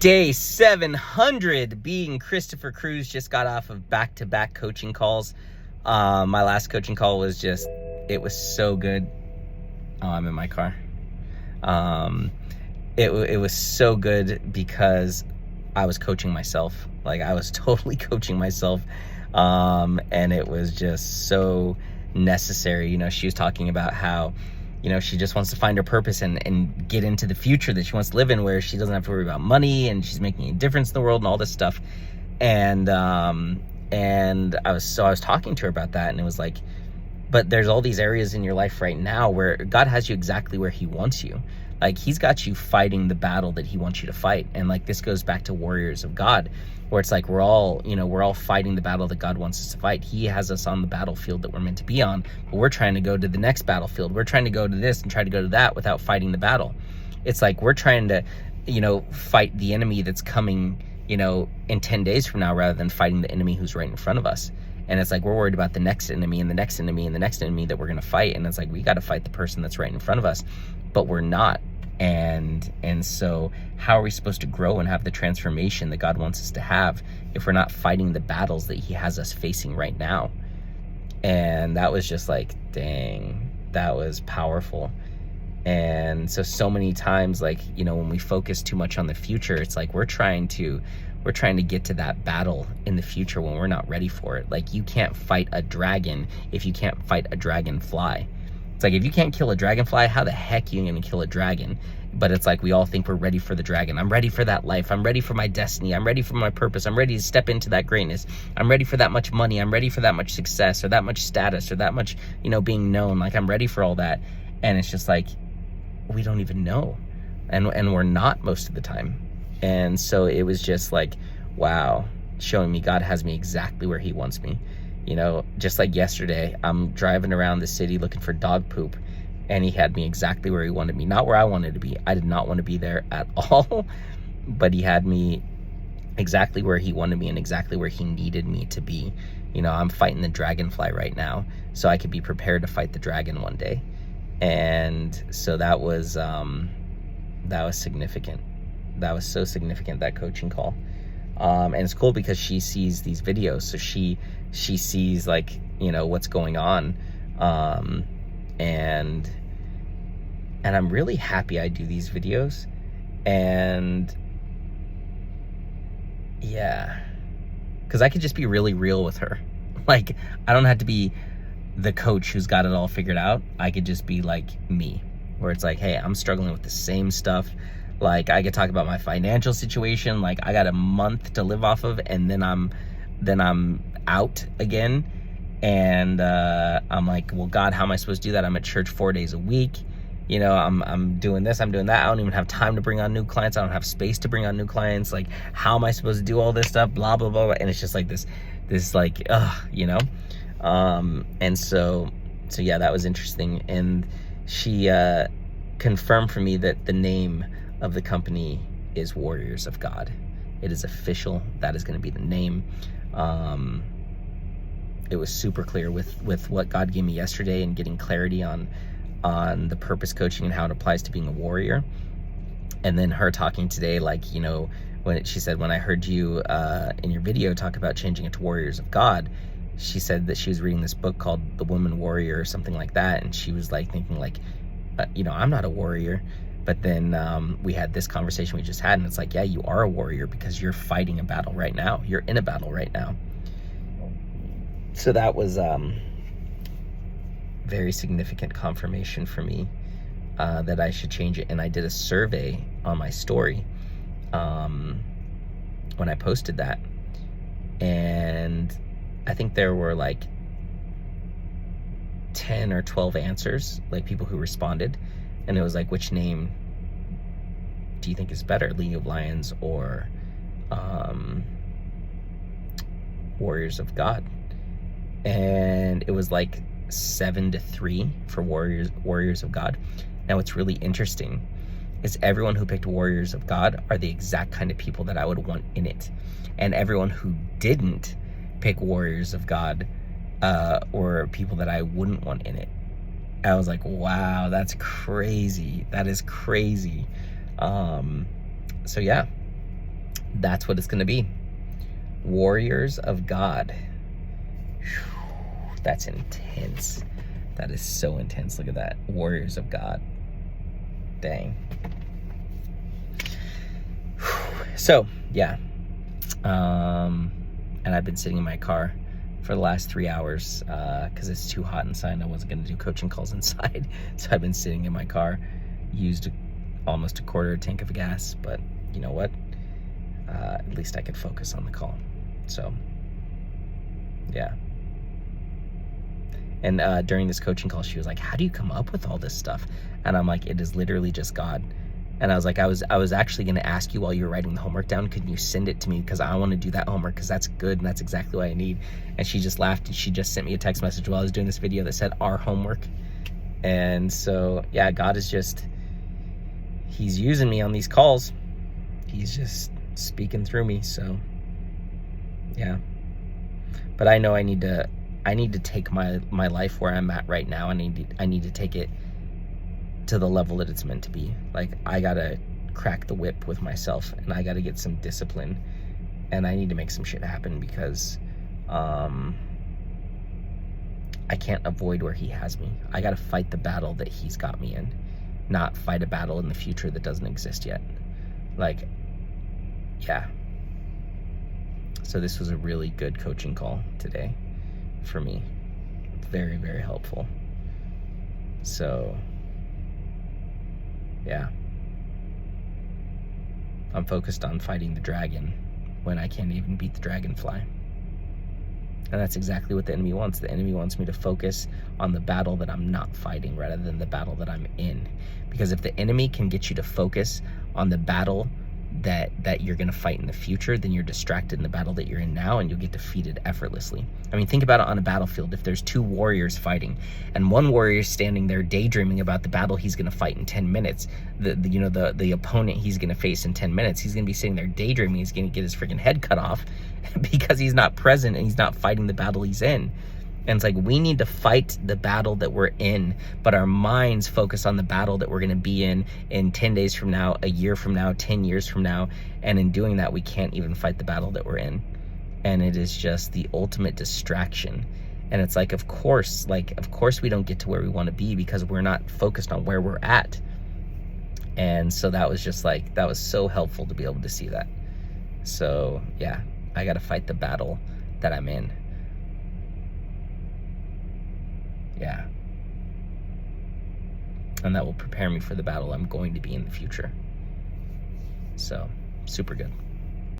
Day 700 being Christopher Cruz. Just got off of back-to-back coaching calls. My last coaching call was it was so good. Oh, I'm in my car. It was so good because I was coaching myself. Like, I was totally coaching myself. And it was just so necessary. You know, she was talking about how, you know, she just wants to find her purpose and get into the future that she wants to live in, where she doesn't have to worry about money and she's making a difference in the world and all this stuff. And I was talking to her about that, and it was like, but there's all these areas in your life right now where God has you exactly where he wants you. Like, he's got you fighting the battle that he wants you to fight. And like, this goes back to Warriors of God, where it's like, we're all fighting the battle that God wants us to fight. He has us on the battlefield that we're meant to be on, but we're trying to go to the next battlefield. We're trying to go to this and try to go to that without fighting the battle. It's like, we're trying to, fight the enemy that's coming, in 10 days from now, rather than fighting the enemy who's right in front of us. And it's like, we're worried about the next enemy and the next enemy and the next enemy that we're going to fight. And it's like, we got to fight the person that's right in front of us, but we're not. And so how are we supposed to grow and have the transformation that God wants us to have if we're not fighting the battles that he has us facing right now? And that was just like, dang, that was powerful. And so many times, like, when we focus too much on the future, it's like we're trying to get to that battle in the future when we're not ready for it. Like, you can't fight a dragon if you can't fight a dragonfly. It's like, if you can't kill a dragonfly, how the heck are you going to kill a dragon? But it's like, we all think we're ready for the dragon. I'm ready for that life. I'm ready for my destiny. I'm ready for my purpose. I'm ready to step into that greatness. I'm ready for that much money. I'm ready for that much success, or that much status, or that much, being known. Like, I'm ready for all that. And it's just like, we don't even know. And we're not most of the time. And so it was just like, wow, showing me God has me exactly where he wants me. Just like yesterday, I'm driving around the city looking for dog poop, and he had me exactly where he wanted me. Not where I wanted to be. I did not want to be there at all, but he had me exactly where he wanted me and exactly where he needed me to be. I'm fighting the dragonfly right now, so I could be prepared to fight the dragon one day. And so that was significant. That was so significant, that coaching call. And it's cool because she sees these videos, so she sees, like, what's going on. And I'm really happy I do these videos. And yeah, because I could just be really real with her. Like, I don't have to be the coach who's got it all figured out. I could just be like me, where it's like, hey, I'm struggling with the same stuff. Like, I could talk about my financial situation. Like, I got a month to live off of, and then I'm out again. And I'm like, well, God, how am I supposed to do that? I'm at church 4 days a week. I'm doing this, I'm doing that. I don't even have time to bring on new clients. I don't have space to bring on new clients. Like, how am I supposed to do all this stuff? Blah, blah, blah. And it's just like this like, and so yeah, that was interesting. And she confirmed for me that the name of the company is Warriors of God. It is official. That is going to be the name. It was super clear with what God gave me yesterday, and getting clarity on the purpose coaching and how it applies to being a warrior. And then her talking today, like, when she said, when I heard you in your video talk about changing it to Warriors of God, she said that she was reading this book called The Woman Warrior or something like that. And she was like thinking like, I'm not a warrior. But then we had this conversation we just had, and it's like, yeah, you are a warrior because you're fighting a battle right now. You're in a battle right now. So that was very significant confirmation for me that I should change it. And I did a survey on my story when I posted that. And I think there were like 10 or 12 answers, like people who responded. And it was like, which name do you think is better, League of Lions or Warriors of God? And it was like 7-3 for Warriors of God. Now, what's really interesting is everyone who picked Warriors of God are the exact kind of people that I would want in it. And everyone who didn't pick Warriors of God or people that I wouldn't want in it. I was like, wow, that's crazy. That is crazy. So yeah, That's what it's going to be. Warriors of God. That's intense. That is so intense. Look at that. Warriors of God. Dang. So, yeah. And I've been sitting in my car for the last 3 hours because it's too hot inside and I wasn't going to do coaching calls inside. So I've been sitting in my car, used almost a quarter tank of gas, but you know what? At least I could focus on the call. So, yeah. And during this coaching call, she was like, how do you come up with all this stuff? And I'm like, it is literally just God. And I was like, I was actually going to ask you while you were writing the homework down, could you send it to me? Because I want to do that homework because that's good and that's exactly what I need. And she just laughed and she just sent me a text message while I was doing this video that said our homework. And so, yeah, God is just, he's using me on these calls. He's just speaking through me. So, yeah. But I know I need to take my life where I'm at right now. I need to take it to the level that it's meant to be. Like, I gotta crack the whip with myself and I gotta get some discipline and I need to make some shit happen because I can't avoid where he has me. I gotta fight the battle that he's got me in, not fight a battle in the future that doesn't exist yet. Like, yeah. So this was a really good coaching call today for me. Very, very helpful. So, yeah. I'm focused on fighting the dragon when I can't even beat the dragonfly. And that's exactly what the enemy wants. The enemy wants me to focus on the battle that I'm not fighting rather than the battle that I'm in. Because if the enemy can get you to focus on the battle that you're gonna fight in the future, then you're distracted in the battle that you're in now and you'll get defeated effortlessly. I mean, think about it on a battlefield. If there's two warriors fighting and one warrior is standing there daydreaming about the battle he's gonna fight in 10 minutes, the opponent he's gonna face in 10 minutes, he's gonna be sitting there daydreaming, he's gonna get his freaking head cut off because he's not present and he's not fighting the battle he's in. And it's like, we need to fight the battle that we're in, but our minds focus on the battle that we're going to be in 10 days from now, a year from now, 10 years from now. And in doing that, we can't even fight the battle that we're in. And it is just the ultimate distraction. And it's like, of course we don't get to where we want to be because we're not focused on where we're at. And so that was just like, that was so helpful to be able to see that. So yeah, I got to fight the battle that I'm in. Yeah. And that will prepare me for the battle I'm going to be in the future. So, super good.